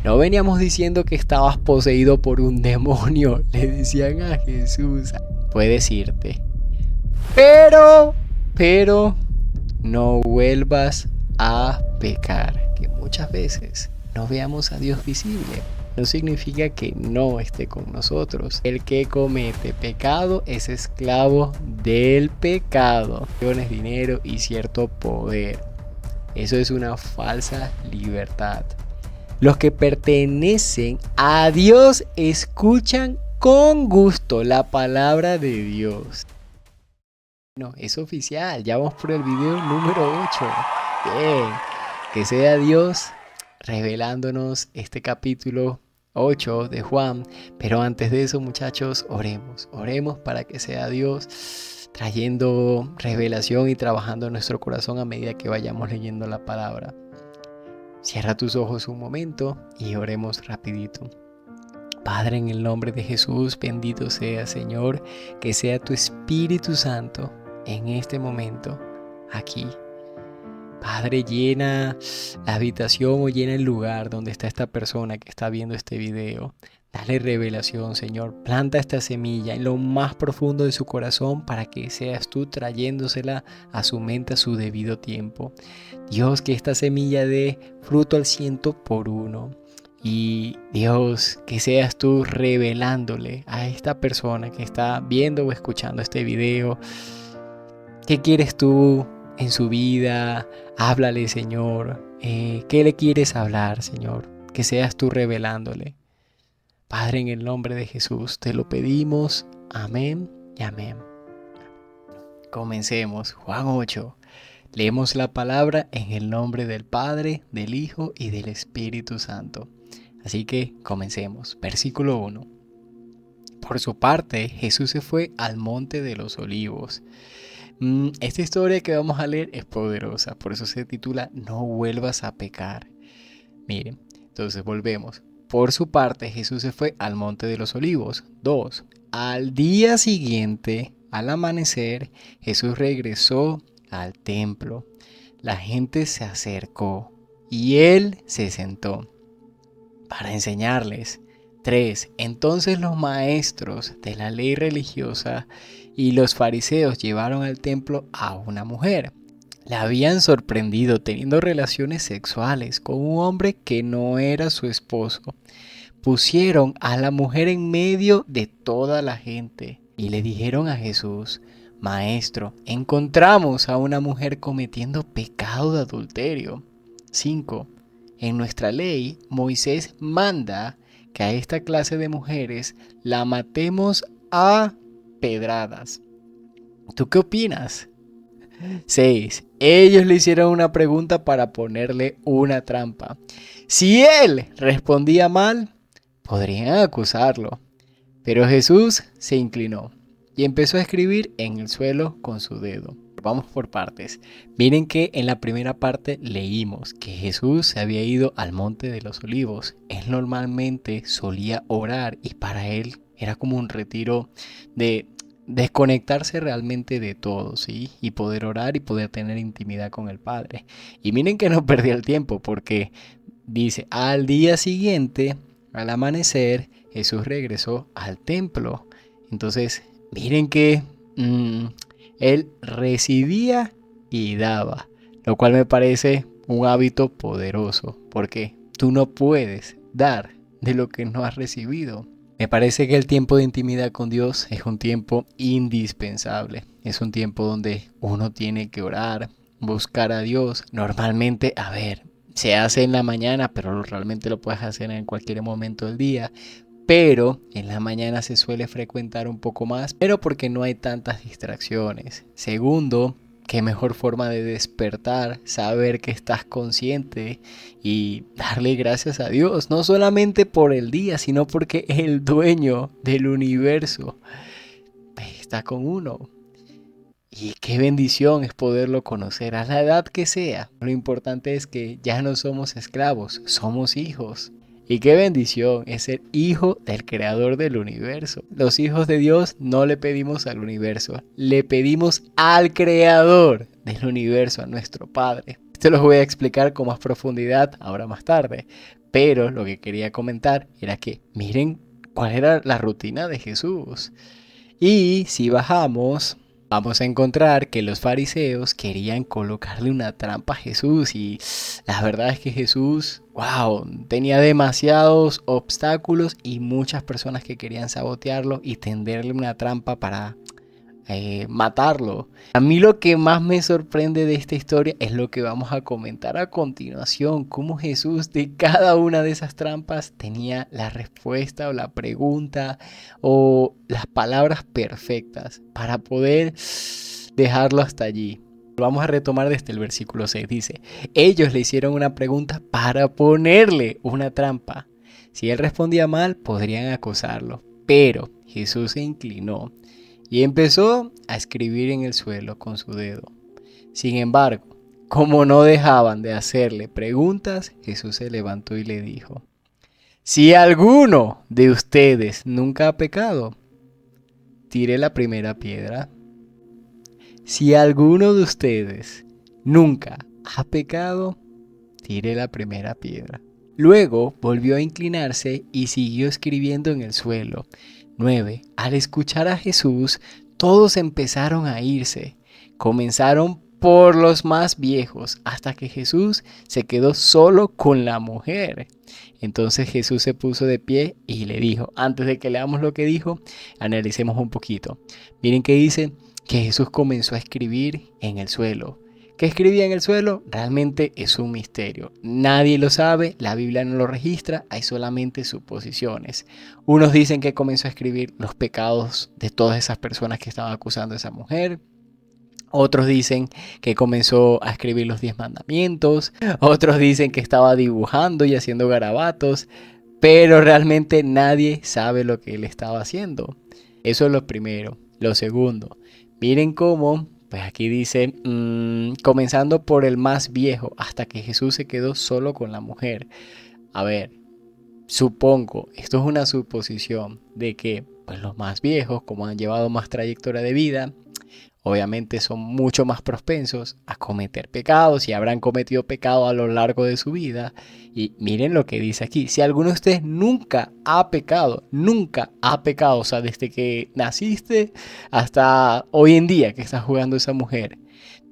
No veníamos diciendo que estabas poseído por un demonio, le decían a Jesús. Puedes irte, pero no vuelvas a pecar. Que muchas veces no veamos a Dios visible no significa que no esté con nosotros. El que comete pecado es esclavo del pecado. Dinero y cierto poder. Eso es una falsa libertad. Los que pertenecen a Dios escuchan con gusto la palabra de Dios. No, es oficial. Ya vamos por el video número 8. Bien. Que sea Dios revelándonos este capítulo 8 de Juan. Pero antes de eso, muchachos, oremos. Oremos para que sea Dios trayendo revelación y trabajando en nuestro corazón a medida que vayamos leyendo la palabra. Cierra tus ojos un momento y oremos rapidito. Padre, en el nombre de Jesús, bendito sea, Señor, que sea tu Espíritu Santo en este momento, aquí. Padre, llena la habitación o llena el lugar donde está esta persona que está viendo este video. Dale revelación, Señor. Planta esta semilla en lo más profundo de su corazón para que seas tú trayéndosela a su mente a su debido tiempo. Dios, que esta semilla dé fruto al 100%. Y Dios, que seas tú revelándole a esta persona que está viendo o escuchando este video. ¿Qué quieres tú en su vida? Háblale, Señor. ¿Qué le quieres hablar, Señor? Que seas tú revelándole. Padre, en el nombre de Jesús, te lo pedimos. Amén y amén. Comencemos. Juan 8. Leemos la palabra en el nombre del Padre, del Hijo y del Espíritu Santo. Así que comencemos. Versículo 1. Por su parte, Jesús se fue al monte de los olivos. Esta historia que vamos a leer es poderosa, por eso se titula No vuelvas a pecar. Miren, entonces volvemos. Por su parte, Jesús se fue al monte de los olivos. 2. Al día siguiente, al amanecer, Jesús regresó al templo. La gente se acercó y él se sentó para enseñarles. 3. Entonces los maestros de la ley religiosa y los fariseos llevaron al templo a una mujer. La habían sorprendido teniendo relaciones sexuales con un hombre que no era su esposo. Pusieron a la mujer en medio de toda la gente y le dijeron a Jesús: Maestro, encontramos a una mujer cometiendo pecado de adulterio. 5. En nuestra ley, Moisés manda que a esta clase de mujeres la matemos a pedradas. ¿Tú qué opinas? 6. Ellos le hicieron una pregunta para ponerle una trampa. Si él respondía mal, podrían acusarlo. Pero Jesús se inclinó y empezó a escribir en el suelo con su dedo. Vamos por partes. Miren que en la primera parte leímos que Jesús se había ido al monte de los olivos. Él normalmente solía orar y para él era como un retiro de desconectarse realmente de todo, ¿sí? Y poder orar y poder tener intimidad con el Padre. Y miren que no perdía el tiempo porque dice, al día siguiente, al amanecer, Jesús regresó al templo. Entonces, miren que él recibía y daba, lo cual me parece un hábito poderoso, porque tú no puedes dar de lo que no has recibido. Me parece que el tiempo de intimidad con Dios es un tiempo indispensable. Es un tiempo donde uno tiene que orar, buscar a Dios. Normalmente, se hace en la mañana, pero realmente lo puedes hacer en cualquier momento del día. Pero en la mañana se suele frecuentar un poco más, pero porque no hay tantas distracciones. Segundo, qué mejor forma de despertar, saber que estás consciente y darle gracias a Dios, no solamente por el día, sino porque el dueño del universo está con uno. Y qué bendición es poderlo conocer a la edad que sea. Lo importante es que ya no somos esclavos, somos hijos. Y qué bendición es ser hijo del creador del universo. Los hijos de Dios no le pedimos al universo, le pedimos al creador del universo, a nuestro Padre. Esto lo voy a explicar con más profundidad ahora más tarde. Pero lo que quería comentar era que miren cuál era la rutina de Jesús. Y si bajamos, vamos a encontrar que los fariseos querían colocarle una trampa a Jesús. Y la verdad es que Jesús, wow, tenía demasiados obstáculos y muchas personas que querían sabotearlo y tenderle una trampa para matarlo. A mí lo que más me sorprende de esta historia es lo que vamos a comentar a continuación, cómo Jesús de cada una de esas trampas tenía la respuesta o la pregunta o las palabras perfectas para poder dejarlo hasta allí. Vamos a retomar desde el versículo 6. Dice, ellos le hicieron una pregunta para ponerle una trampa. Si él respondía mal, podrían acusarlo. Pero Jesús se inclinó y empezó a escribir en el suelo con su dedo. Sin embargo, como no dejaban de hacerle preguntas, Jesús se levantó y le dijo, si alguno de ustedes nunca ha pecado, tire la primera piedra. Si alguno de ustedes nunca ha pecado, tire la primera piedra. Luego volvió a inclinarse y siguió escribiendo en el suelo. 9. Al escuchar a Jesús, todos empezaron a irse. Comenzaron por los más viejos, hasta que Jesús se quedó solo con la mujer. Entonces Jesús se puso de pie y le dijo, antes de que leamos lo que dijo, analicemos un poquito. Miren que dice que Jesús comenzó a escribir en el suelo. ¿Qué escribía en el suelo? Realmente es un misterio. Nadie lo sabe, la Biblia no lo registra, hay solamente suposiciones. Unos dicen que comenzó a escribir los pecados de todas esas personas que estaban acusando a esa mujer. Otros dicen que comenzó a escribir los 10 mandamientos. Otros dicen que estaba dibujando y haciendo garabatos. Pero realmente nadie sabe lo que él estaba haciendo. Eso es lo primero. Lo segundo, miren cómo... Pues aquí dice, comenzando por el más viejo, hasta que Jesús se quedó solo con la mujer. A ver, supongo, esto es una suposición de que pues, los más viejos, como han llevado más trayectoria de vida, obviamente son mucho más propensos a cometer pecados y habrán cometido pecado a lo largo de su vida. Y miren lo que dice aquí, si alguno de ustedes nunca ha pecado, o sea, desde que naciste hasta hoy en día que está jugando esa mujer,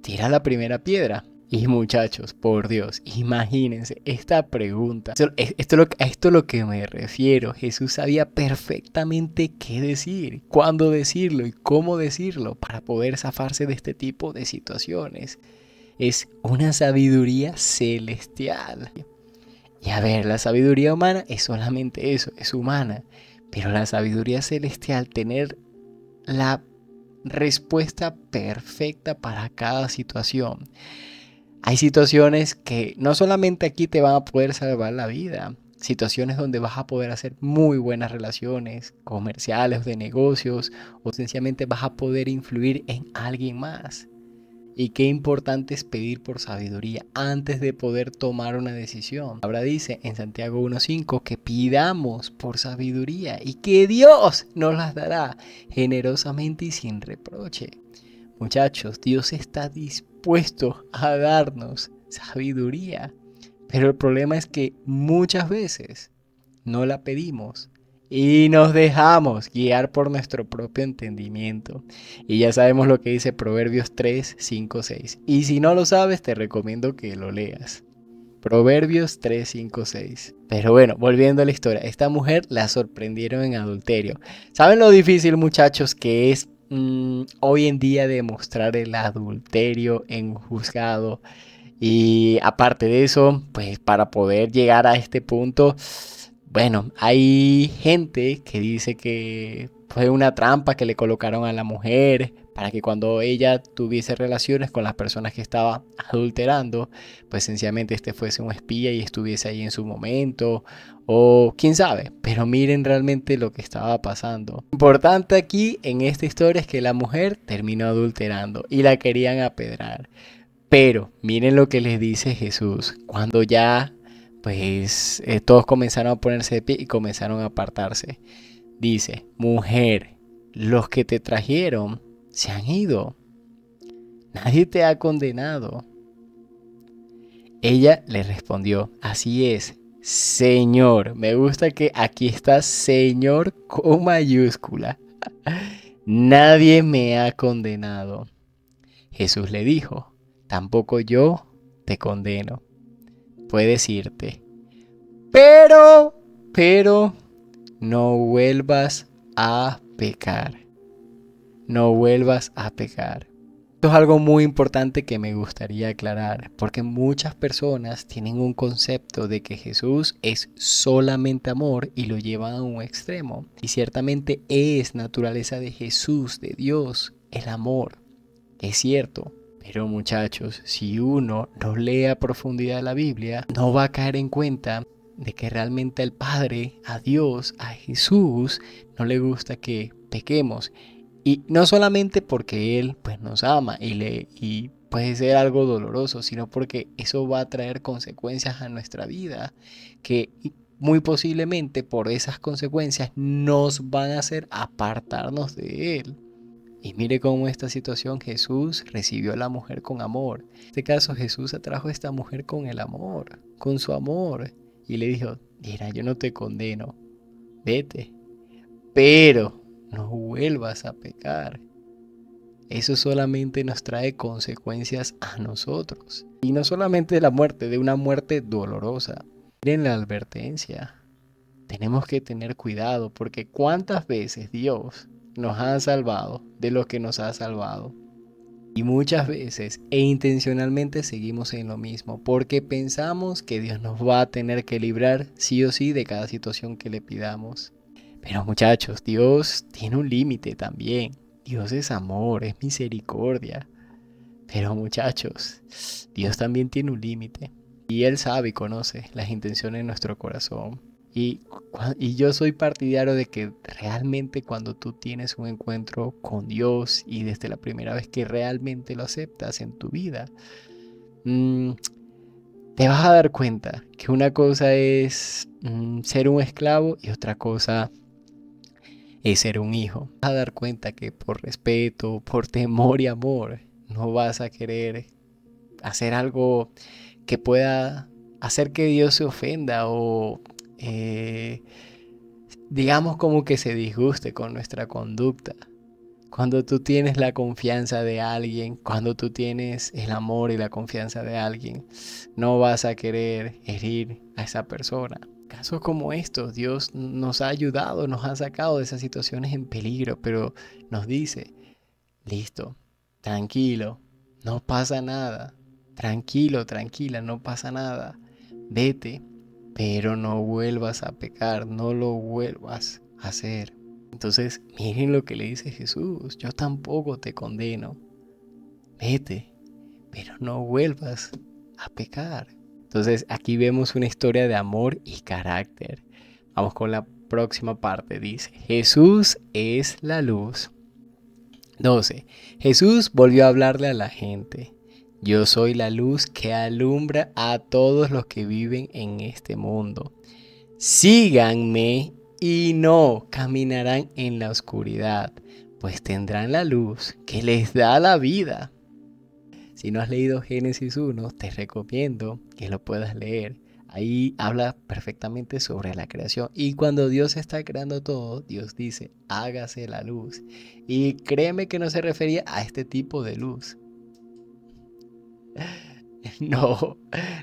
tira la primera piedra. Y muchachos, por Dios, imagínense esta pregunta. Esto es lo que me refiero. Jesús sabía perfectamente qué decir, cuándo decirlo y cómo decirlo para poder zafarse de este tipo de situaciones. Es una sabiduría celestial. Y a ver, la sabiduría humana es solamente eso, es humana. Pero la sabiduría celestial, tener la respuesta perfecta para cada situación. Hay situaciones que no solamente aquí te van a poder salvar la vida, situaciones donde vas a poder hacer muy buenas relaciones comerciales, de negocios, o sencillamente vas a poder influir en alguien más. Y qué importante es pedir por sabiduría antes de poder tomar una decisión. Ahora dice en Santiago 1:5 que pidamos por sabiduría y que Dios nos las dará generosamente y sin reproche. Muchachos, Dios está dispuesto a darnos sabiduría, pero el problema es que muchas veces no la pedimos y nos dejamos guiar por nuestro propio entendimiento. Y ya sabemos lo que dice Proverbios 3, 5, 6. Y si no lo sabes, te recomiendo que lo leas. Proverbios 3, 5, 6. Pero bueno, volviendo a la historia, esta mujer la sorprendieron en adulterio. ¿Saben lo difícil, muchachos, que es hoy en día demostrar el adulterio en un juzgado? Y aparte de eso, pues para poder llegar a este punto, bueno, hay gente que dice que fue una trampa que le colocaron a la mujer para que cuando ella tuviese relaciones con las personas que estaba adulterando, pues sencillamente este fuese un espía y estuviese ahí en su momento, o quién sabe, pero miren realmente lo que estaba pasando. Lo importante aquí en esta historia es que la mujer terminó adulterando y la querían apedrear. Pero miren lo que les dice Jesús cuando ya pues todos comenzaron a ponerse de pie y comenzaron a apartarse. Dice, mujer, los que te trajeron se han ido. Nadie te ha condenado. Ella le respondió, así es, Señor. Me gusta que aquí está Señor con mayúscula. Nadie me ha condenado. Jesús le dijo, tampoco yo te condeno. Puedes irte. Pero, no vuelvas a pecar. No vuelvas a pecar. Esto es algo muy importante que me gustaría aclarar, porque muchas personas tienen un concepto de que Jesús es solamente amor y lo llevan a un extremo. Y ciertamente es naturaleza de Jesús, de Dios, el amor. Es cierto. Pero muchachos, si uno no lee a profundidad la Biblia, no va a caer en cuenta de que realmente al Padre, a Dios, a Jesús, no le gusta que pequemos. Y no solamente porque Él pues, nos ama y puede ser algo doloroso, sino porque eso va a traer consecuencias a nuestra vida que muy posiblemente por esas consecuencias nos van a hacer apartarnos de Él. Y mire cómo esta situación Jesús recibió a la mujer con amor. En este caso Jesús atrajo a esta mujer con el amor, con su amor. Y le dijo, mira, yo no te condeno, vete, pero no vuelvas a pecar. Eso solamente nos trae consecuencias a nosotros. Y no solamente de la muerte, de una muerte dolorosa. Miren la advertencia. Tenemos que tener cuidado porque cuántas veces Dios nos ha salvado de lo que nos ha salvado. Y muchas veces e intencionalmente seguimos en lo mismo porque pensamos que Dios nos va a tener que librar sí o sí de cada situación que le pidamos. Pero muchachos, Dios tiene un límite también. Dios es amor, es misericordia. Pero muchachos, Dios también tiene un límite. Y Él sabe y conoce las intenciones de nuestro corazón. Y yo soy partidario de que realmente cuando tú tienes un encuentro con Dios y desde la primera vez que realmente lo aceptas en tu vida, te vas a dar cuenta que una cosa es ser un esclavo y otra cosa es ser un hijo. Vas a dar cuenta que por respeto, por temor y amor, no vas a querer hacer algo que pueda hacer que Dios se ofenda o digamos como que se disguste con nuestra conducta. Cuando tú tienes la confianza de alguien, cuando tú tienes el amor y la confianza de alguien, no vas a querer herir a esa persona. Casos como estos, Dios nos ha ayudado, nos ha sacado de esas situaciones en peligro, pero nos dice, listo, tranquilo, no pasa nada, tranquilo, tranquila, no pasa nada, vete, pero no vuelvas a pecar, no lo vuelvas a hacer. Entonces, miren lo que le dice Jesús, yo tampoco te condeno, vete, pero no vuelvas a pecar. Entonces, aquí vemos una historia de amor y carácter. Vamos con la próxima parte, dice, Jesús es la luz. 12. Jesús volvió a hablarle a la gente. Yo soy la luz que alumbra a todos los que viven en este mundo. Síganme y no caminarán en la oscuridad, pues tendrán la luz que les da la vida. Si no has leído Génesis 1, te recomiendo que lo puedas leer. Ahí habla perfectamente sobre la creación. Y cuando Dios está creando todo, Dios dice, hágase la luz. Y créeme que no se refería a este tipo de luz. No,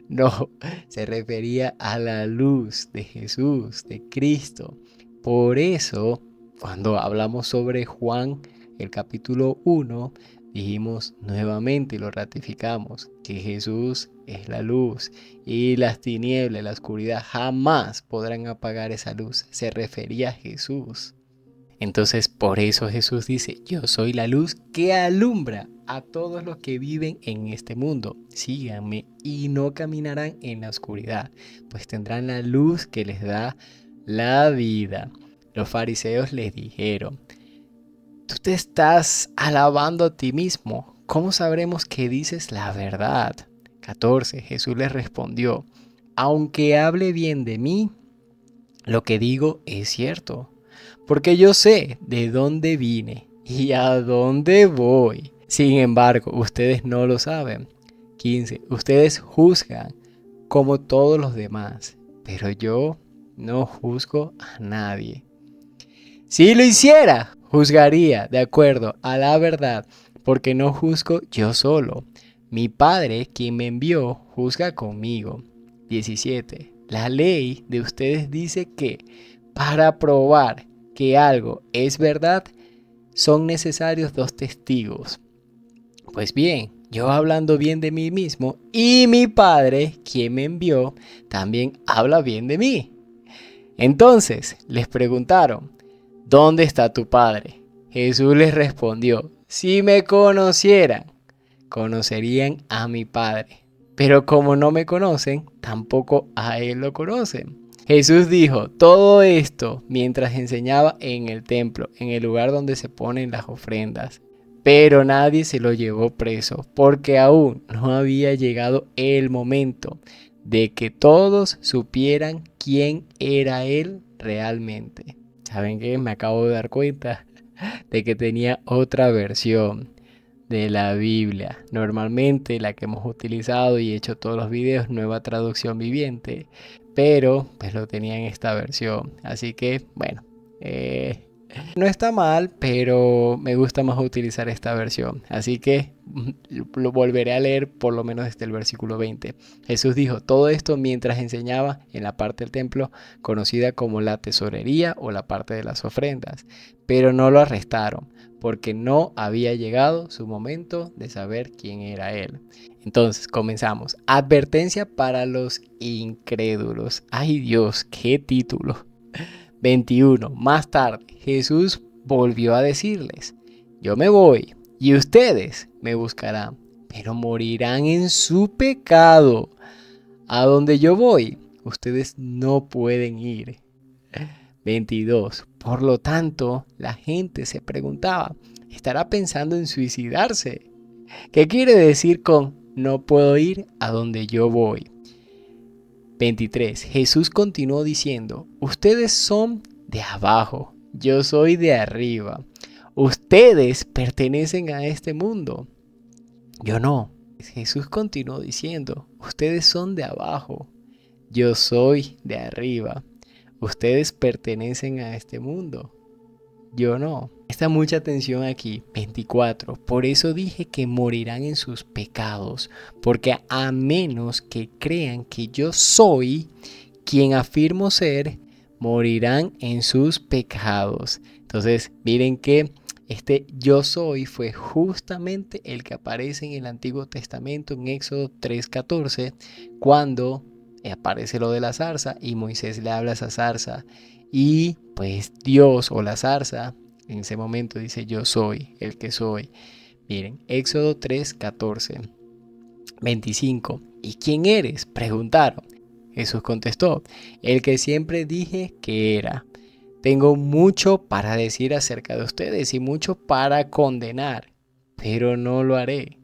no, se refería a la luz de Jesús, de Cristo. Por eso, cuando hablamos sobre Juan, el capítulo 1, dijimos nuevamente y lo ratificamos, que Jesús es la luz y las tinieblas, la oscuridad jamás podrán apagar esa luz. Se refería a Jesús. Entonces, por eso Jesús dice, yo soy la luz que alumbra a todos los que viven en este mundo. Síganme y no caminarán en la oscuridad, pues tendrán la luz que les da la vida. Los fariseos les dijeron, tú te estás alabando a ti mismo. ¿Cómo sabremos que dices la verdad? 14. Jesús les respondió, aunque hable bien de mí, lo que digo es cierto. Porque yo sé de dónde vine y a dónde voy. Sin embargo, ustedes no lo saben. 15. Ustedes juzgan como todos los demás pero yo no juzgo a nadie. Si lo hiciera, juzgaría de acuerdo a la verdad, porque no juzgo yo solo. Mi Padre, quien me envió, juzga conmigo. 17. La ley de ustedes dice que para probar que algo es verdad, son necesarios dos testigos. Pues bien, yo hablando bien de mí mismo y mi Padre, quien me envió, también habla bien de mí. Entonces les preguntaron, ¿dónde está tu Padre? Jesús les respondió, si me conocieran, conocerían a mi Padre. Pero como no me conocen, tampoco a Él lo conocen. Jesús dijo todo esto mientras enseñaba en el templo, en el lugar donde se ponen las ofrendas. Pero nadie se lo llevó preso, porque aún no había llegado el momento de que todos supieran quién era Él realmente. ¿Saben qué? Me acabo de dar cuenta de que tenía otra versión de la Biblia. Normalmente la que hemos utilizado y hecho todos los videos, Nueva Traducción Viviente, pero pues lo tenía en esta versión. Así que bueno, no está mal, pero me gusta más utilizar esta versión. Así que lo volveré a leer por lo menos desde el versículo 20. Jesús dijo todo esto mientras enseñaba en la parte del templo conocida como la tesorería o la parte de las ofrendas. Pero no lo arrestaron porque no había llegado su momento de saber quién era él. Entonces comenzamos. Advertencia para los incrédulos. Ay Dios, qué título. 21. Más tarde, Jesús volvió a decirles, yo me voy y ustedes me buscarán, pero morirán en su pecado. A donde yo voy, ustedes no pueden ir. 22. Por lo tanto, la gente se preguntaba, ¿estará pensando en suicidarse? ¿Qué quiere decir con no puedo ir a donde yo voy? 23. Jesús continuó diciendo, ustedes son de abajo, yo soy de arriba. Ustedes pertenecen a este mundo, yo no. Jesús continuó diciendo, ustedes son de abajo, yo soy de arriba. Ustedes pertenecen a este mundo, yo no. Presta mucha atención aquí. 24. Por eso dije que morirán en sus pecados, porque a menos que crean que yo soy quien afirmo ser, morirán en sus pecados. Entonces, miren que este yo soy fue justamente el que aparece en el Antiguo Testamento en Éxodo 3:14, cuando aparece lo de la zarza y Moisés le habla a esa zarza y pues Dios o la zarza en ese momento dice yo soy el que soy. Miren, Éxodo 3:14. 25. ¿Y quién eres? Preguntaron. Jesús contestó, el que siempre dije que era. Tengo mucho para decir acerca de ustedes y mucho para condenar, pero no lo haré.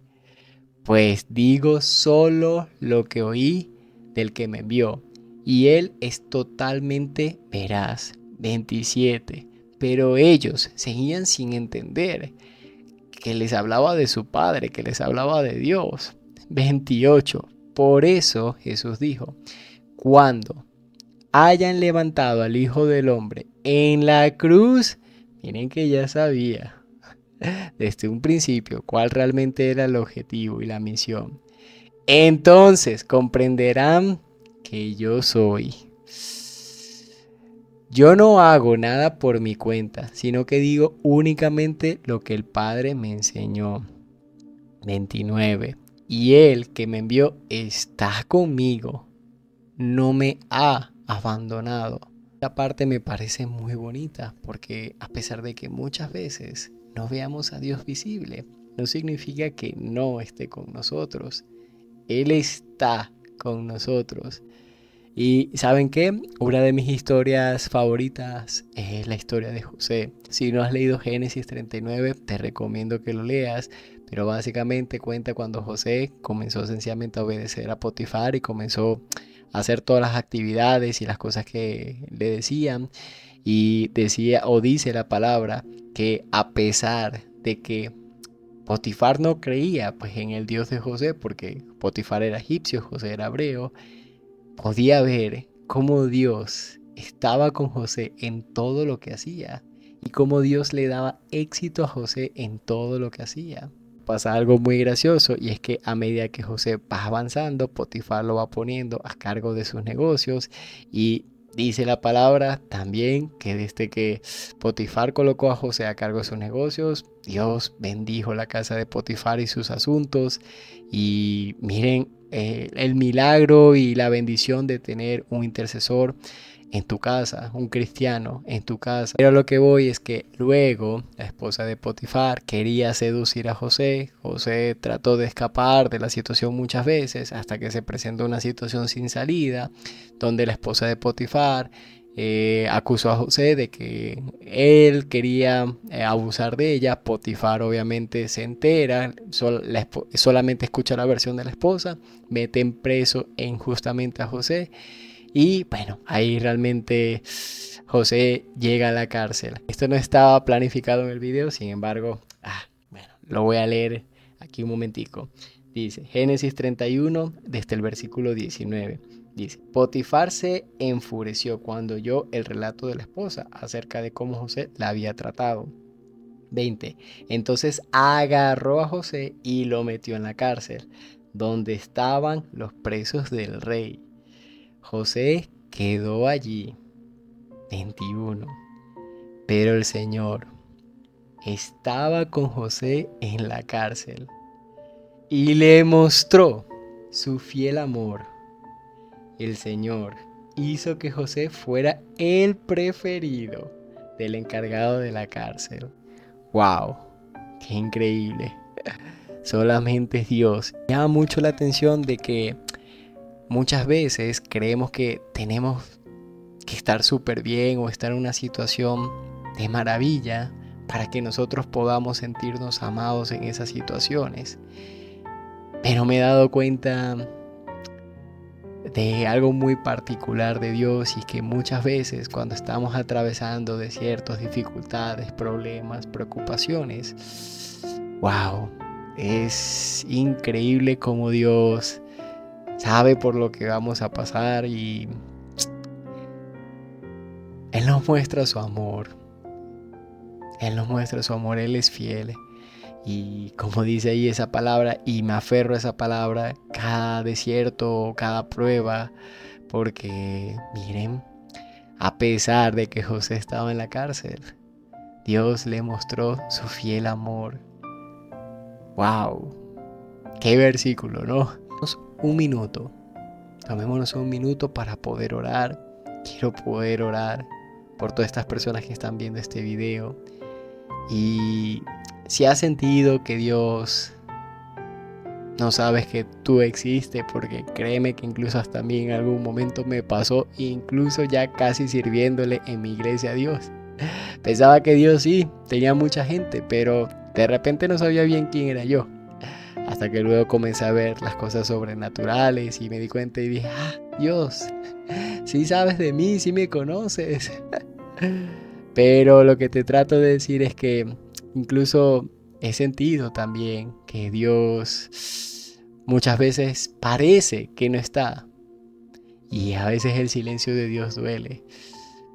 Pues digo solo lo que oí del que me envió, y él es totalmente veraz. 27. Pero ellos seguían sin entender que les hablaba de su Padre, que les hablaba de Dios. 28. Por eso Jesús dijo, cuando hayan levantado al Hijo del Hombre en la cruz, miren que ya sabía desde un principio cuál realmente era el objetivo y la misión. Entonces comprenderán que yo soy. Yo no hago nada por mi cuenta, sino que digo únicamente lo que el Padre me enseñó. 29. Y Él que me envió está conmigo, no me ha abandonado. Esta parte me parece muy bonita porque a pesar de que muchas veces no veamos a Dios visible, no significa que no esté con nosotros. Él está con nosotros. Y ¿saben qué? Una de mis historias favoritas es la historia de José. Si no has leído Génesis 39, te recomiendo que lo leas. Pero básicamente cuenta cuando José comenzó sencillamente a obedecer a Potifar y comenzó a hacer todas las actividades y las cosas que le decían. Y decía o dice la palabra que a pesar de que Potifar no creía pues en el Dios de José, porque Potifar era egipcio, José era hebreo, podía ver cómo Dios estaba con José en todo lo que hacía y cómo Dios le daba éxito a José en todo lo que hacía. Pasa algo muy gracioso y es que a medida que José va avanzando, Potifar lo va poniendo a cargo de sus negocios y dice la palabra también que desde que Potifar colocó a José a cargo de sus negocios, Dios bendijo la casa de Potifar y sus asuntos. Y miren el milagro y la bendición de tener un intercesor en tu casa, un cristiano en tu casa. Pero lo que voy es que luego la esposa de Potifar quería seducir a José. José trató de escapar de la situación muchas veces hasta que se presentó una situación sin salida donde la esposa de Potifar acusó a José de que él quería abusar de ella. Potifar obviamente se entera, solamente escucha la versión de la esposa, meten preso injustamente a José y bueno, ahí realmente José llega a la cárcel. Esto no estaba planificado en el video, sin embargo, bueno, lo voy a leer aquí un momentico. Dice, Génesis 31, desde el versículo 19. Dice, Potifar se enfureció cuando oyó el relato de la esposa acerca de cómo José la había tratado. 20. Entonces agarró a José y lo metió en la cárcel, donde estaban los presos del rey. José quedó allí. 21. Pero el Señor estaba con José en la cárcel y le mostró su fiel amor. El Señor hizo que José fuera el preferido del encargado de la cárcel. ¡Wow! ¡Qué increíble! Solamente es Dios. Me llama mucho la atención de que muchas veces creemos que tenemos que estar súper bien o estar en una situación de maravilla para que nosotros podamos sentirnos amados en esas situaciones. Pero me he dado cuenta de algo muy particular de Dios y es que muchas veces cuando estamos atravesando desiertos, dificultades, problemas, preocupaciones, wow, es increíble cómo Dios sabe por lo que vamos a pasar y Él nos muestra su amor. Él nos muestra su amor, Él es fiel. Y como dice ahí esa palabra, y me aferro a esa palabra, cada desierto, cada prueba, porque miren, a pesar de que José estaba en la cárcel, Dios le mostró su fiel amor. ¡Wow! ¡Qué versículo!, ¿no? Un minuto. Tomémonos un minuto para poder orar. Quiero poder orar por todas estas personas que están viendo este video. Y si has sentido que Dios no sabes que tú existes, porque créeme que incluso hasta a mí en algún momento me pasó, incluso ya casi sirviéndole en mi iglesia a Dios. Pensaba que Dios sí, tenía mucha gente, pero de repente no sabía bien quién era yo. Hasta que luego comencé a ver las cosas sobrenaturales y me di cuenta y dije, Dios, sí sabes de mí, sí me conoces. Pero lo que te trato de decir es que incluso he sentido también que Dios muchas veces parece que no está. Y a veces el silencio de Dios duele.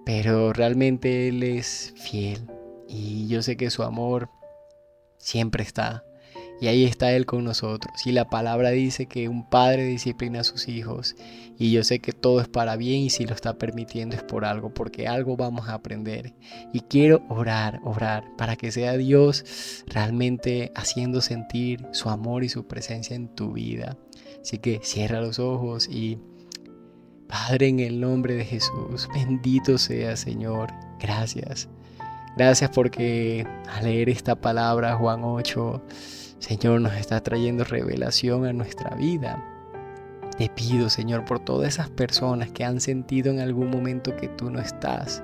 Pero realmente Él es fiel. Y yo sé que su amor siempre está. Y ahí está Él con nosotros. Y la palabra dice que un padre disciplina a sus hijos. Y yo sé que todo es para bien y si lo está permitiendo es por algo, porque algo vamos a aprender. Y quiero orar para que sea Dios realmente haciendo sentir su amor y su presencia en tu vida. Así que cierra los ojos y Padre, en el nombre de Jesús, bendito sea Señor. Gracias. Gracias porque al leer esta palabra, Juan 8, Señor, nos está trayendo revelación a nuestra vida. Te pido, Señor, por todas esas personas que han sentido en algún momento que tú no estás.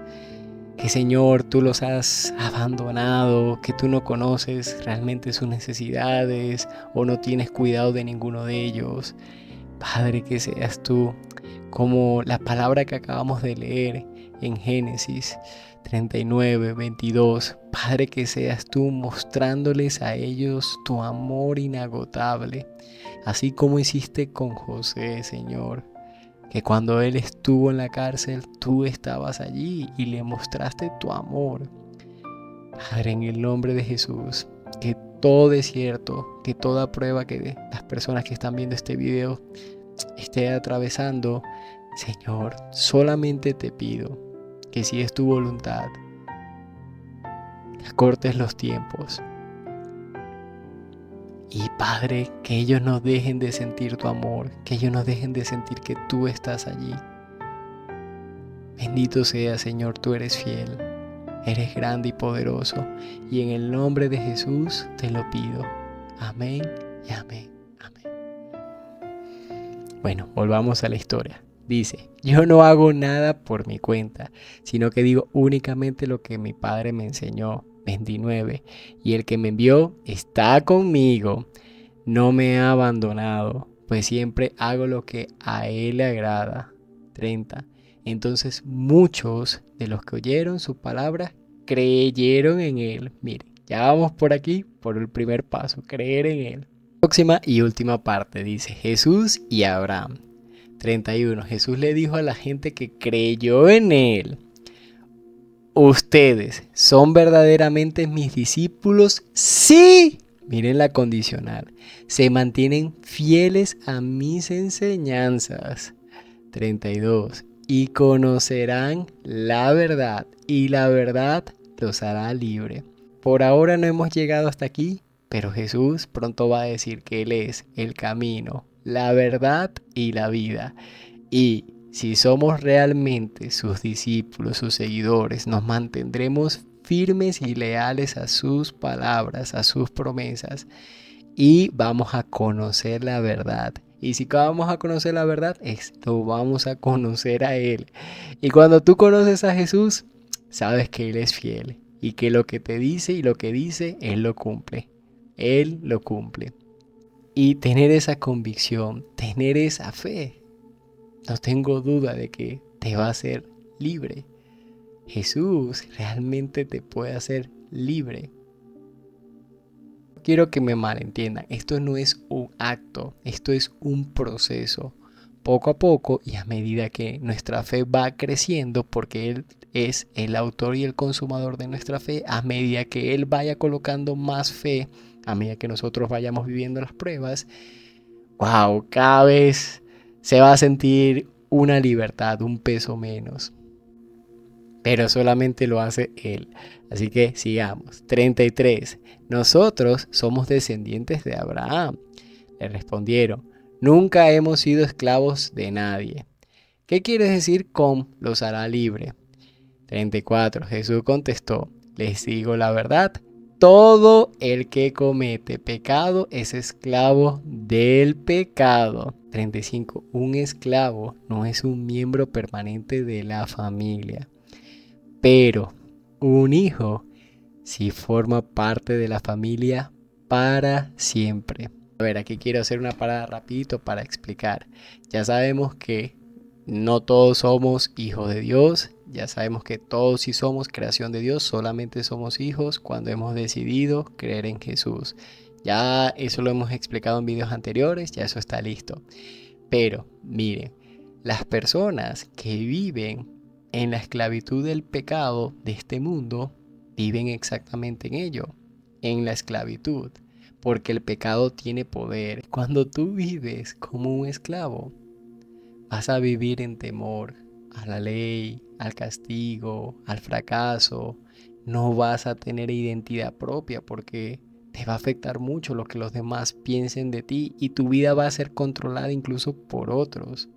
Que, Señor, tú los has abandonado, que tú no conoces realmente sus necesidades o no tienes cuidado de ninguno de ellos. Padre, que seas tú, como la palabra que acabamos de leer en Génesis 39, 22. Padre, que seas tú mostrándoles a ellos tu amor inagotable, así como hiciste con José, Señor. que cuando Él estuvo en la cárcel, tú estabas allí y le mostraste tu amor. Padre, en el nombre de Jesús, que todo desierto, que toda prueba que las personas que están viendo este video esté atravesando, Señor, solamente te pido que si es tu voluntad, acortes los tiempos. Y Padre, que ellos no dejen de sentir tu amor, que ellos no dejen de sentir que tú estás allí. Bendito sea, Señor, tú eres fiel, eres grande y poderoso, y en el nombre de Jesús te lo pido. Amén y amén, amén. Bueno, volvamos a la historia. Dice, yo no hago nada por mi cuenta, sino que digo únicamente lo que mi Padre me enseñó. 29. Y el que me envió está conmigo, no me ha abandonado, pues siempre hago lo que a Él le agrada. 30. Entonces muchos de los que oyeron su palabra creyeron en Él. Miren, ya vamos por aquí, por el primer paso, creer en Él. Próxima y última parte, dice Jesús y Abraham. 31. Jesús le dijo a la gente que creyó en Él: ¿ustedes son verdaderamente mis discípulos? Sí. Miren la condicional. Se mantienen fieles a mis enseñanzas. 32. Y conocerán la verdad, y la verdad los hará libre. Por ahora no hemos llegado hasta aquí, pero Jesús pronto va a decir que Él es el camino, la verdad y la vida. Y si somos realmente sus discípulos, sus seguidores, nos mantendremos firmes y leales a sus palabras, a sus promesas, y vamos a conocer la verdad. Y si vamos a conocer la verdad, lo vamos a conocer a Él. Y cuando tú conoces a Jesús, sabes que Él es fiel y que lo que te dice y lo que dice, Él lo cumple. Él lo cumple. Y tener esa convicción, tener esa fe, no tengo duda de que te va a hacer libre. Jesús realmente te puede hacer libre. Quiero que me malentiendan, esto no es un acto, esto es un proceso. Poco a poco y a medida que nuestra fe va creciendo, porque Él es el autor y el consumador de nuestra fe, a medida que Él vaya colocando más fe, a medida que nosotros vayamos viviendo las pruebas, wow, cada vez se va a sentir una libertad, un peso menos. Pero solamente lo hace Él. Así que sigamos. 33. Nosotros somos descendientes de Abraham. Le respondieron, nunca hemos sido esclavos de nadie. ¿Qué quiere decir con los hará libre? 34. Jesús contestó, les digo la verdad, todo el que comete pecado es esclavo del pecado. 35. Un esclavo no es un miembro permanente de la familia, pero un hijo sí forma parte de la familia para siempre. A ver, aquí quiero hacer una parada rapidito para explicar. Ya sabemos que no todos somos hijos de Dios, ya sabemos que todos sí somos creación de Dios, solamente somos hijos cuando hemos decidido creer en Jesús. Ya eso lo hemos explicado en videos anteriores, ya eso está listo. Pero miren, las personas que viven en la esclavitud del pecado de este mundo, viven exactamente en ello, en la esclavitud, porque el pecado tiene poder. Cuando tú vives como un esclavo, vas a vivir en temor a la ley, al castigo, al fracaso. No vas a tener identidad propia porque te va a afectar mucho lo que los demás piensen de ti y tu vida va a ser controlada incluso por otros.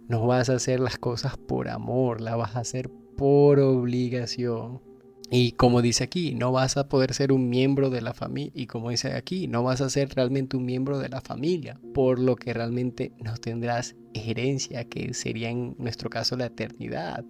No vas a hacer las cosas por amor, las vas a hacer por obligación. Y como dice aquí, no vas a poder ser un miembro de la familia. Y como dice aquí, no vas a ser realmente un miembro de la familia, por lo que realmente no tendrás herencia, que sería en nuestro caso la eternidad.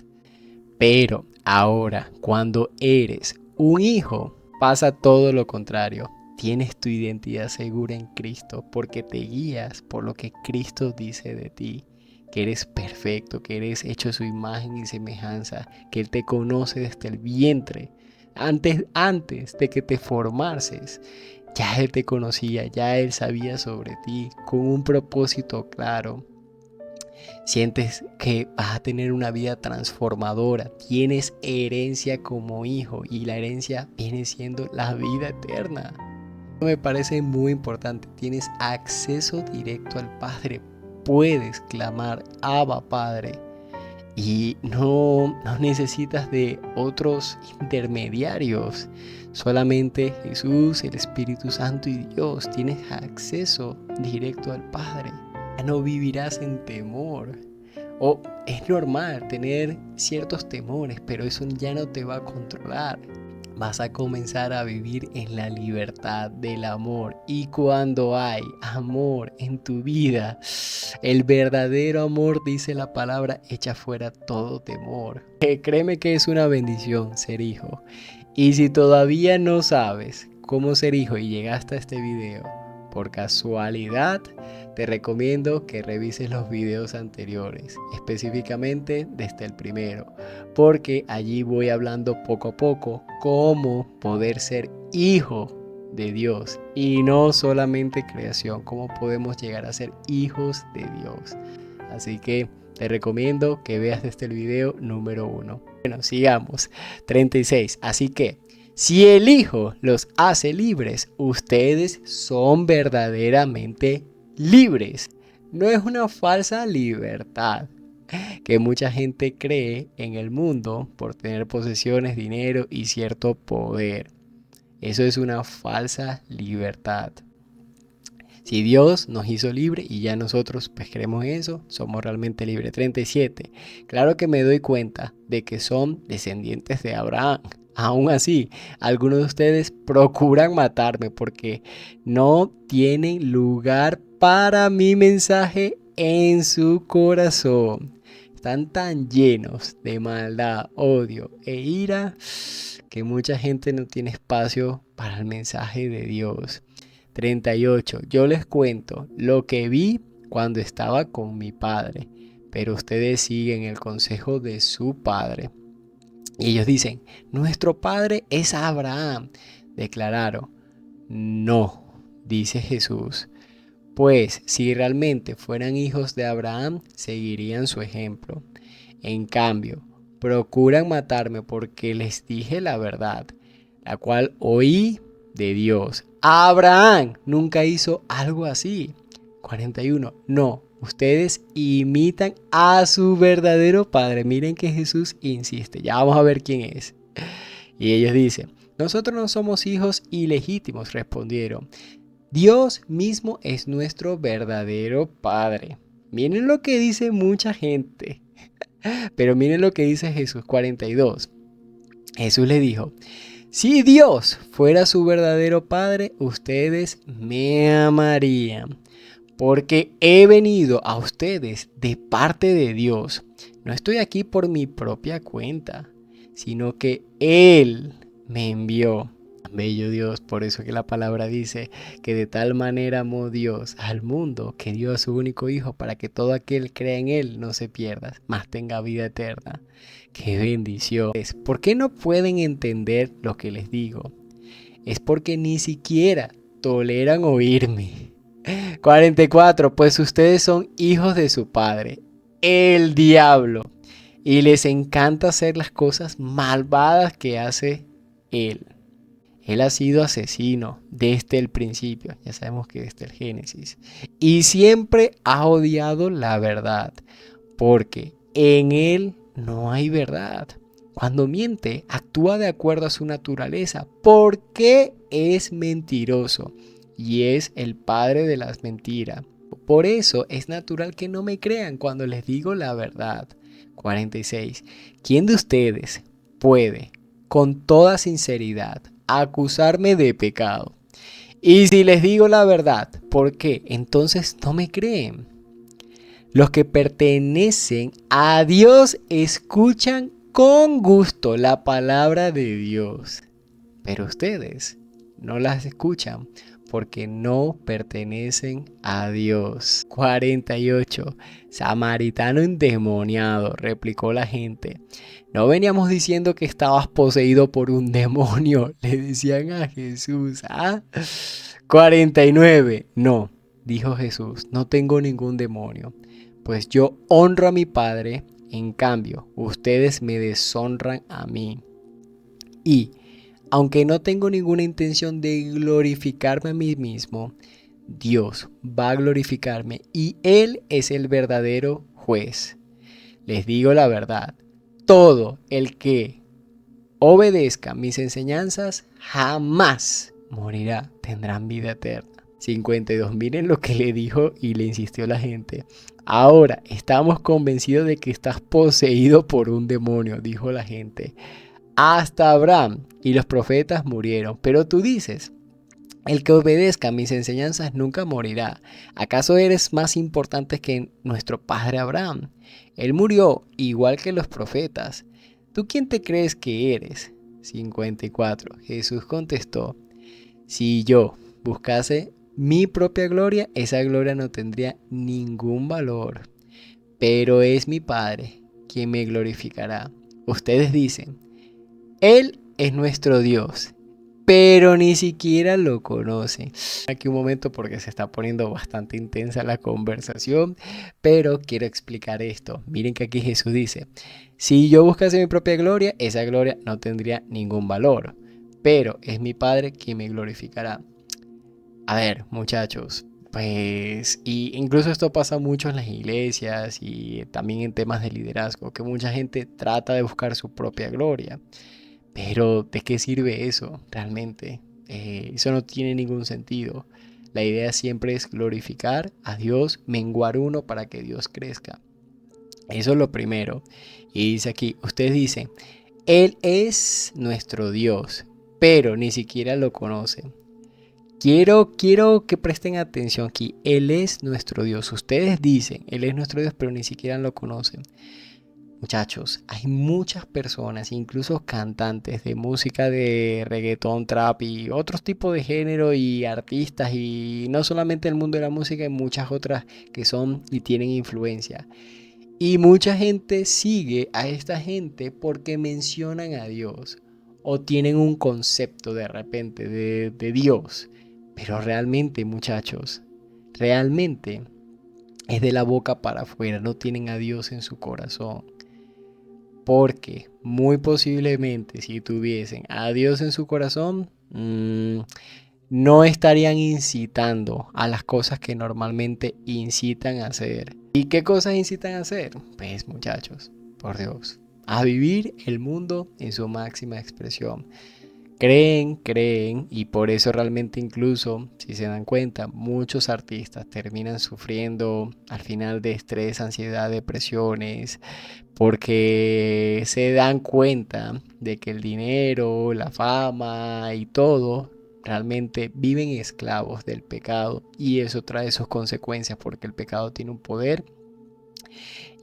Pero ahora, cuando eres un hijo, pasa todo lo contrario. Tienes tu identidad segura en Cristo porque te guías por lo que Cristo dice de ti. Que eres perfecto, que eres hecho a su imagen y semejanza, que Él te conoce desde el vientre, antes de que te formases. Ya Él te conocía, ya Él sabía sobre ti, con un propósito claro. Sientes que vas a tener una vida transformadora, tienes herencia como hijo y la herencia viene siendo la vida eterna. Me parece muy importante, tienes acceso directo al Padre, puedes clamar Abba Padre y no necesitas de otros intermediarios, solamente Jesús, el Espíritu Santo y Dios, tienes acceso directo al Padre. Ya no vivirás en temor. O es normal tener ciertos temores, pero eso ya no te va a controlar. Vas a comenzar a vivir en la libertad del amor. Y cuando hay amor en tu vida, el verdadero amor, dice la palabra, echa fuera todo temor. Créeme que es una bendición ser hijo. Y si todavía no sabes cómo ser hijo y llegaste a este video por casualidad, te recomiendo que revises los videos anteriores, específicamente desde el primero, porque allí voy hablando poco a poco cómo poder ser hijo de Dios y no solamente creación, cómo podemos llegar a ser hijos de Dios. Así que te recomiendo que veas desde el video número 1. Bueno, sigamos. 36. Así que si el Hijo los hace libres, ustedes son verdaderamente libres. No es una falsa libertad que mucha gente cree en el mundo por tener posesiones, dinero y cierto poder. Eso es una falsa libertad. Si Dios nos hizo libre y ya nosotros pues creemos eso, somos realmente libres. 37. Claro que me doy cuenta de que son descendientes de Abraham. Aún así, algunos de ustedes procuran matarme porque no tienen lugar para mi mensaje en su corazón. Están tan llenos de maldad, odio e ira que mucha gente no tiene espacio para el mensaje de Dios. 38. Yo les cuento lo que vi cuando estaba con mi padre, pero ustedes siguen el consejo de su padre. Y ellos dicen, nuestro padre es Abraham. Declararon, no, dice Jesús. Pues si realmente fueran hijos de Abraham, seguirían su ejemplo. En cambio, procuran matarme porque les dije la verdad, la cual oí de Dios. Abraham nunca hizo algo así. 41. No, ustedes imitan a su verdadero padre. Miren que Jesús insiste. Ya vamos a ver quién es. Y ellos dicen, nosotros no somos hijos ilegítimos, respondieron. Dios mismo es nuestro verdadero Padre. Miren lo que dice mucha gente. Pero miren lo que dice Jesús 42. Jesús le dijo, si Dios fuera su verdadero Padre, ustedes me amarían. Porque he venido a ustedes de parte de Dios. No estoy aquí por mi propia cuenta, sino que Él me envió. Bello Dios, por eso que la palabra dice que de tal manera amó Dios al mundo que dio a su único Hijo para que todo aquel crea en Él no se pierda, mas tenga vida eterna. ¡Qué bendición! ¿Por qué no pueden entender lo que les digo? Es porque ni siquiera toleran oírme. 44. Pues ustedes son hijos de su padre, el diablo, y les encanta hacer las cosas malvadas que hace él. Él ha sido asesino desde el principio, ya sabemos que desde el Génesis, y siempre ha odiado la verdad, porque en él no hay verdad. Cuando miente, actúa de acuerdo a su naturaleza, porque es mentiroso y es el padre de las mentiras. Por eso es natural que no me crean cuando les digo la verdad. 46. ¿Quién de ustedes puede, con toda sinceridad, acusarme de pecado? Y si les digo la verdad, ¿por qué? Entonces no me creen. Los que pertenecen a Dios escuchan con gusto la palabra de Dios, pero ustedes no las escuchan porque no pertenecen a Dios. 48. Samaritano endemoniado, replicó la gente. No veníamos diciendo que estabas poseído por un demonio, le decían a Jesús. 49. No, dijo Jesús, no tengo ningún demonio. pues yo honro a mi Padre, en cambio, ustedes me deshonran a mí. Y, aunque no tengo ninguna intención de glorificarme a mí mismo, Dios va a glorificarme y Él es el verdadero juez. Les digo la verdad, todo el que obedezca mis enseñanzas jamás morirá, tendrán vida eterna. 52, miren lo que le dijo y le insistió la gente. Ahora estamos convencidos de que estás poseído por un demonio, dijo la gente. Hasta Abraham y los profetas murieron, pero tú dices, el que obedezca mis enseñanzas nunca morirá. ¿Acaso eres más importante que nuestro padre Abraham? Él murió igual que los profetas. ¿Tú quién te crees que eres? 54. Jesús contestó, si yo buscase mi propia gloria, esa gloria no tendría ningún valor. Pero es mi Padre quien me glorificará. Ustedes dicen, Él es nuestro Dios, pero ni siquiera lo conocen. Aquí un momento porque se está poniendo bastante intensa la conversación, pero quiero explicar esto. Miren que aquí Jesús dice, si yo buscase mi propia gloria, esa gloria no tendría ningún valor, pero es mi Padre quien me glorificará. A ver, muchachos, pues, y incluso esto pasa mucho en las iglesias y también en temas de liderazgo, que mucha gente trata de buscar su propia gloria. Pero ¿de qué sirve eso realmente? Eso no tiene ningún sentido. La idea siempre es glorificar a Dios, menguar uno para que Dios crezca. Eso es lo primero. Y dice aquí, ustedes dicen, Él es nuestro Dios, pero ni siquiera lo conocen. Quiero que presten atención aquí. Él es nuestro Dios. Ustedes dicen, Él es nuestro Dios, pero ni siquiera lo conocen. Muchachos, hay muchas personas, incluso cantantes de música de reggaetón, trap y otros tipos de género y artistas y no solamente el mundo de la música, hay muchas otras que son y tienen influencia. Y mucha gente sigue a esta gente porque mencionan a Dios o tienen un concepto de repente de Dios. Pero realmente, muchachos, realmente es de la boca para afuera, no tienen a Dios en su corazón. Porque muy posiblemente si tuviesen a Dios en su corazón, no estarían incitando a las cosas que normalmente incitan a hacer. ¿Y qué cosas incitan a hacer? Pues muchachos, por Dios, a vivir el mundo en su máxima expresión. Creen y por eso realmente incluso, si se dan cuenta, muchos artistas terminan sufriendo al final de estrés, ansiedad, depresiones, porque se dan cuenta de que el dinero, la fama y todo realmente viven esclavos del pecado y eso trae sus consecuencias porque el pecado tiene un poder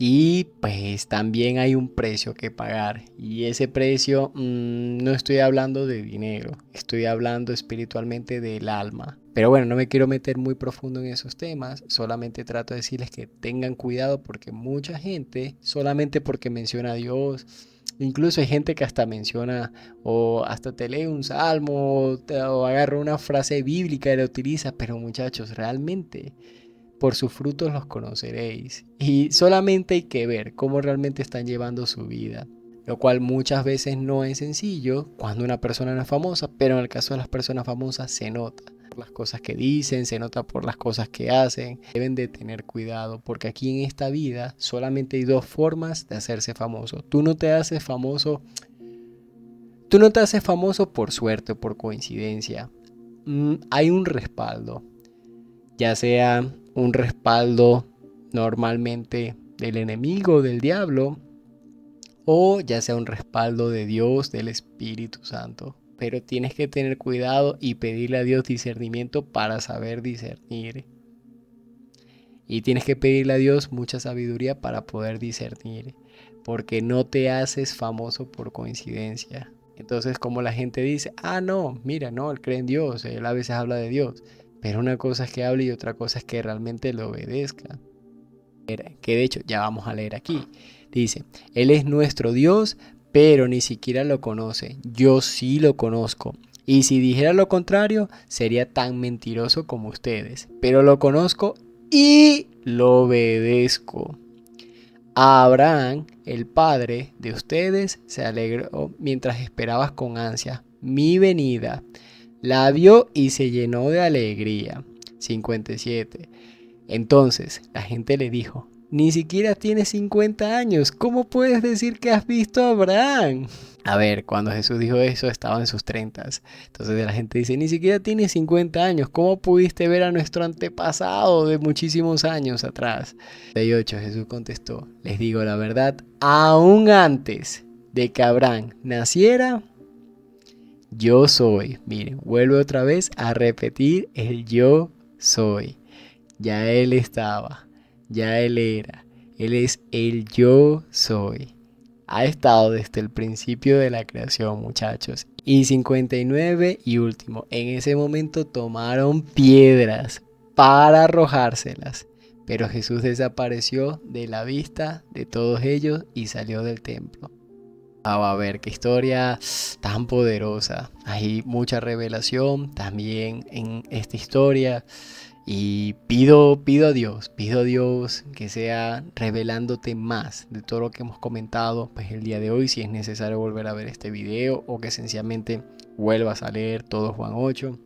y pues también hay un precio que pagar. Y ese precio no estoy hablando de dinero, estoy hablando espiritualmente del alma. Pero bueno, no me quiero meter muy profundo en esos temas, solamente trato de decirles que tengan cuidado porque mucha gente, solamente porque menciona a Dios, incluso hay gente que hasta menciona o hasta te lee un salmo o agarra una frase bíblica y la utiliza, pero muchachos, realmente por sus frutos los conoceréis. Y solamente hay que ver cómo realmente están llevando su vida. Lo cual muchas veces no es sencillo cuando una persona no es famosa, pero en el caso de las personas famosas se nota. Por las cosas que dicen, se nota por las cosas que hacen. Deben de tener cuidado porque aquí en esta vida solamente hay dos formas de hacerse famoso. Tú no te haces famoso por suerte o por coincidencia. Hay un respaldo, ya sea un respaldo normalmente del enemigo, del diablo, o ya sea un respaldo de Dios, del Espíritu Santo. Pero tienes que tener cuidado y pedirle a Dios discernimiento para saber discernir. Y tienes que pedirle a Dios mucha sabiduría para poder discernir. Porque no te haces famoso por coincidencia. Entonces, como la gente dice, no, mira, no, él cree en Dios, él a veces habla de Dios. Pero una cosa es que hable y otra cosa es que realmente lo obedezca. Que de hecho ya vamos a leer aquí. Dice, Él es nuestro Dios, pero ni siquiera lo conoce. Yo sí lo conozco. Y si dijera lo contrario, sería tan mentiroso como ustedes. Pero lo conozco y lo obedezco. Abraham, el padre de ustedes, se alegró mientras esperabas con ansia mi venida. La vio y se llenó de alegría. 57. Entonces la gente le dijo, ni siquiera tienes 50 años, ¿cómo puedes decir que has visto a Abraham? A ver, cuando Jesús dijo eso estaba en sus 30. Entonces la gente dice, ni siquiera tienes 50 años, ¿cómo pudiste ver a nuestro antepasado de muchísimos años atrás? 38. Jesús contestó, les digo la verdad, aún antes de que Abraham naciera, yo soy. Miren, vuelve otra vez a repetir el yo soy. Ya Él estaba, ya Él era, Él es el yo soy. Ha estado desde el principio de la creación, muchachos. Y 59 y último, en ese momento tomaron piedras para arrojárselas. Pero Jesús desapareció de la vista de todos ellos y salió del templo. A ver, qué historia tan poderosa. Hay mucha revelación también en esta historia. Y pido a Dios que sea revelándote más de todo lo que hemos comentado pues el día de hoy, si es necesario volver a ver este video o que sencillamente vuelvas a leer todo Juan 8.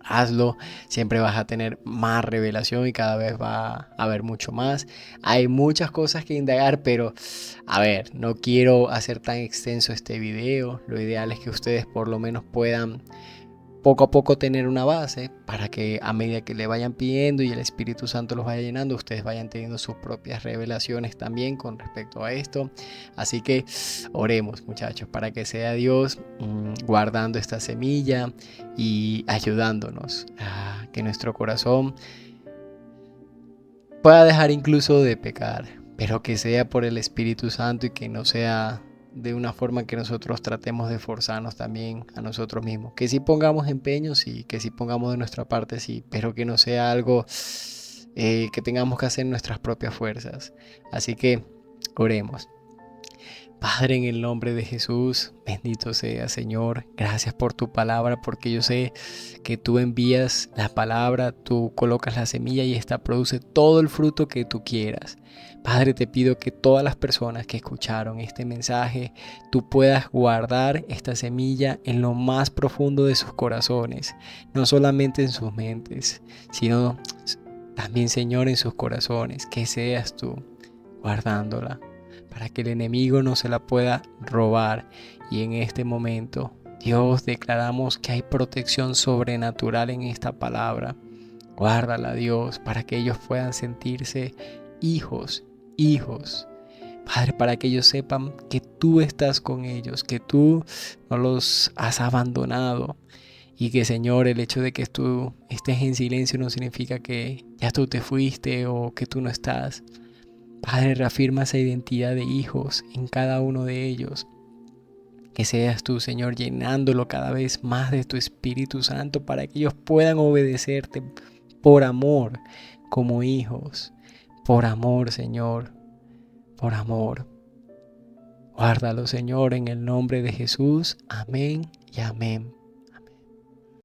Hazlo, siempre vas a tener más revelación y cada vez va a haber mucho más. Hay muchas cosas que indagar, pero a ver, no quiero hacer tan extenso este video. Lo ideal es que ustedes por lo menos puedan poco a poco tener una base para que a medida que le vayan pidiendo y el Espíritu Santo los vaya llenando, ustedes vayan teniendo sus propias revelaciones también con respecto a esto. Así que oremos, muchachos, para que sea Dios guardando esta semilla y ayudándonos a que nuestro corazón pueda dejar incluso de pecar, pero que sea por el Espíritu Santo y que no sea de una forma que nosotros tratemos de forzarnos también a nosotros mismos. Que sí pongamos empeño, sí, que sí pongamos de nuestra parte, sí, pero que no sea algo que tengamos que hacer nuestras propias fuerzas. Así que oremos. Padre, en el nombre de Jesús, bendito sea, Señor. Gracias por tu palabra, porque yo sé que tú envías la palabra, tú colocas la semilla y esta produce todo el fruto que tú quieras. Padre, te pido que todas las personas que escucharon este mensaje, tú puedas guardar esta semilla en lo más profundo de sus corazones, no solamente en sus mentes, sino también, Señor, en sus corazones, que seas tú guardándola, para que el enemigo no se la pueda robar. Y en este momento, Dios, declaramos que hay protección sobrenatural en esta palabra. Guárdala, Dios, para que ellos puedan sentirse hijos. Padre, para que ellos sepan que tú estás con ellos, que tú no los has abandonado. Y que, Señor, el hecho de que tú estés en silencio no significa que ya tú te fuiste o que tú no estás. Padre, reafirma esa identidad de hijos en cada uno de ellos. Que seas tú, Señor, llenándolo cada vez más de tu Espíritu Santo para que ellos puedan obedecerte por amor como hijos. Por amor, Señor, por amor. Guárdalo, Señor, en el nombre de Jesús. Amén y amén.